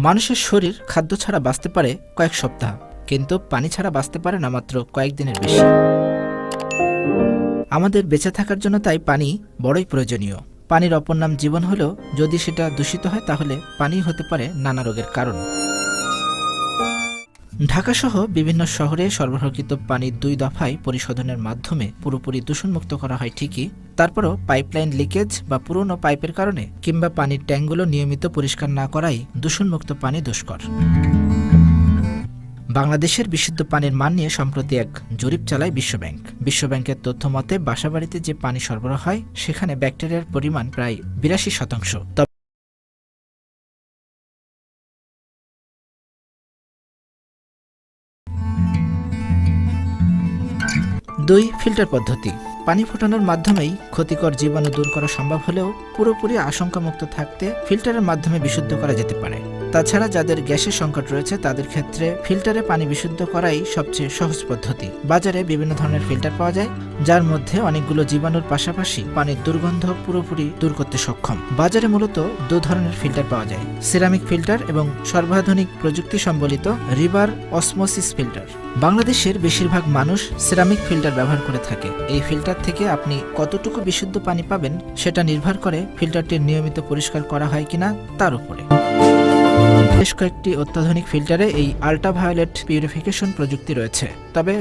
মানুষের শরীর খাদ্য ছাড়া বাঁচতে পারে কয়েক সপ্তাহ, কিন্তু পানি ছাড়া বাঁচতে পারে না মাত্র কয়েকদিনের বেশি। আমাদের বেঁচে থাকার জন্য তাই পানি বড়ই প্রয়োজনীয়। পানির অপর নাম জীবন হলেও যদি সেটা দূষিত হয় তাহলে পানি হতে পারে নানা রোগের কারণ। ঢাকাসহ বিভিন্ন শহরে সরবরাহকৃত পানির 2 দফায় পরিশোধনের মাধ্যমে পুরোপুরি দূষণমুক্ত করা হয় ঠিকই, তারপরও পাইপলাইন লিকেজ বা পুরনো পাইপের কারণে কিংবা পানির ট্যাঙ্কগুলো নিয়মিত পরিষ্কার না করাই দূষণমুক্ত পানি দুষ্কর। বাংলাদেশের বিশুদ্ধ পানির মান নিয়ে সম্প্রতি এক জরিপ চালায় বিশ্বব্যাংক। বিশ্বব্যাংকের তথ্য মতে বাসাবাড়িতে যে পানি সরবরাহ হয় সেখানে ব্যাকটেরিয়ার পরিমাণ প্রায় 82%। 2. ফিল্টার পদ্ধতি। পানি ফোটানোর মাধ্যমেই ক্ষতিকর জীবাণু দূর করা সম্ভব হলেও পুরোপুরি আশঙ্কামুক্ত থাকতে ফিল্টারের মাধ্যমে বিশুদ্ধ করা যেতে পারে। তাছাড়া যাদের গ্যাসের সংকট রয়েছে তাদের ক্ষেত্রে ফিল্টারে পানি বিশুদ্ধ করাই সবচেয়ে সহজ পদ্ধতি। বাজারে বিভিন্ন ধরনের ফিল্টার পাওয়া যায়, যার মধ্যে অনেকগুলো জীবাণুর পাশাপাশি পানির দুর্গন্ধ পুরোপুরি দূর করতে সক্ষম। বাজারে মূলত 2 ধরনের ফিল্টার পাওয়া যায়, সিরামিক ফিল্টার এবং সর্বাধুনিক প্রযুক্তি সম্বলিত রিভার অসমোসিস ফিল্টার। বাংলাদেশের বেশিরভাগ মানুষ সিরামিক ফিল্টার ব্যবহার করে থাকে। এই ফিল্টার থেকে আপনি কতটুকু বিশুদ্ধ পানি পাবেন সেটা নির্ভর করে ফিল্টারটির নিয়মিত পরিষ্কার করা হয় কিনা তার উপরে। বেশ কয়েকটি অত্যাধুনিক ফিল্টারে এই আল্ট্রাভায়োলেট পিউরিফিকেশন প্রযুক্তি রয়েছে, তবে